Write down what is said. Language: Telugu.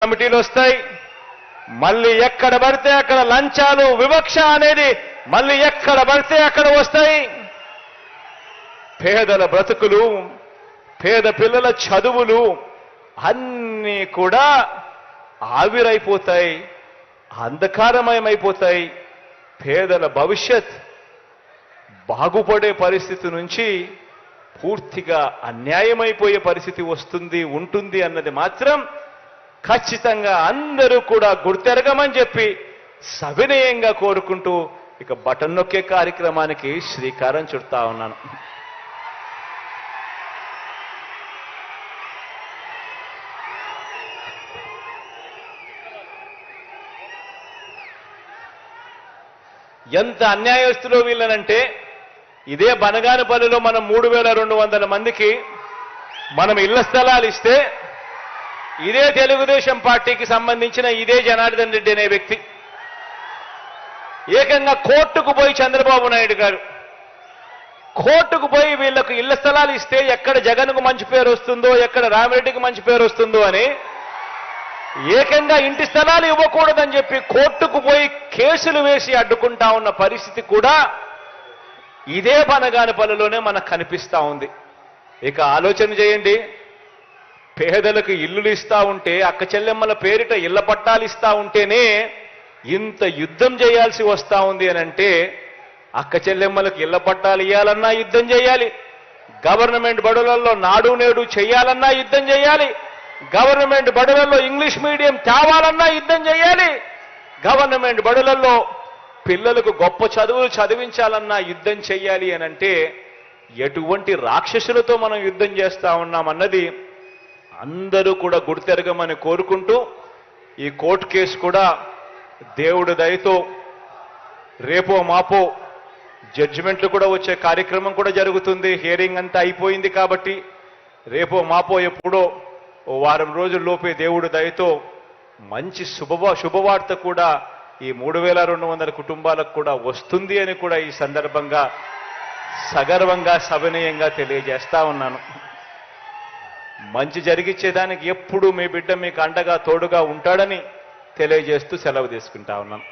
కమిటీలు వస్తాయి. మళ్ళీ ఎక్కడ పడితే అక్కడ లంచాలు వివక్ష అనేది మళ్ళీ ఎక్కడ పడితే అక్కడ వస్తాయి. పేదల బ్రతుకులు, పేద పిల్లల చదువులు అన్నీ కూడా ఆవిరైపోతాయి, అంధకారమయమైపోతాయి. పేదల భవిష్యత్ బాగుపడే పరిస్థితి నుంచి పూర్తిగా అన్యాయమైపోయే పరిస్థితి ఉంటుంది అన్నది మాత్రం ఖచ్చితంగా అందరూ కూడా గుర్తెరగమని చెప్పి సవినయంగా కోరుకుంటూ ఇక బటన్ నొక్కే కార్యక్రమానికి శ్రీకారం చుడతా ఉన్నాను. ఎంత అన్యాయస్తులో వీళ్ళనంటే ఇదే బనగానపల్లిలో మనం 3200 మందికి మనం ఇళ్ల స్థలాలు ఇస్తే ఇదే తెలుగుదేశం పార్టీకి సంబంధించిన ఇదే జనార్దన్ రెడ్డి అనే వ్యక్తి ఏకంగా కోర్టుకు పోయి చంద్రబాబు నాయుడు గారు కోర్టుకు పోయి వీళ్లకు ఇళ్ల స్థలాలు ఇస్తే ఎక్కడ జగన్కు మంచి పేరు వస్తుందో, ఎక్కడ రామిరెడ్డికి మంచి పేరు వస్తుందో అని ఏకంగా ఇంటి స్థలాలు ఇవ్వకూడదని చెప్పి కోర్టుకు పోయి కేసులు వేసి అడ్డుకుంటా ఉన్న పరిస్థితి కూడా ఇదే బనగానపల్లిలోనే మనకు కనిపిస్తా ఉంది. ఇక ఆలోచన చేయండి, పేదలకు ఇల్లులు ఇస్తా ఉంటే, అక్క చెల్లెమ్మల పేరిట ఇళ్ల పట్టాలు ఇస్తా ఉంటేనే ఇంత యుద్ధం చేయాల్సి వస్తా ఉంది అని అంటే, అక్క చెల్లెమ్మలకు ఇళ్ల పట్టాలు ఇవ్వాలన్నా యుద్ధం చేయాలి, గవర్నమెంట్ బడులలో నాడు నేడు చేయాలన్నా యుద్ధం చేయాలి, గవర్నమెంట్ బడులలో ఇంగ్లీష్ మీడియం తేవాలన్నా యుద్ధం చేయాలి, గవర్నమెంట్ బడులలో పిల్లలకు గొప్ప చదువులు చదివించాలన్నా యుద్ధం చేయాలి అని అంటే ఎటువంటి రాక్షసులతో మనం యుద్ధం చేస్తా ఉన్నామన్నది అందరూ కూడా గుర్తెరగమని కోరుకుంటూ ఈ కోర్టు కేసు కూడా దేవుడి దయతో రేపో మాపో జడ్జిమెంట్లు కూడా వచ్చే కార్యక్రమం కూడా జరుగుతుంది. హియరింగ్ అంతా అయిపోయింది కాబట్టి రేపో మాపో ఎప్పుడో ఓ వారం రోజుల్లోపే దేవుడి దయతో మంచి శుభవార్త కూడా ఈ 3200 కుటుంబాలకు కూడా వస్తుంది అని కూడా ఈ సందర్భంగా సగర్వంగా సవినయంగా తెలియజేస్తా ఉన్నాను. మంచి జరిగిచ్చేదానికి ఎప్పుడు మీ బిడ్డ మీకు అండగా తోడుగా ఉంటాడని తెలియజేస్తూ సెలవు తీసుకుంటా ఉన్నాను.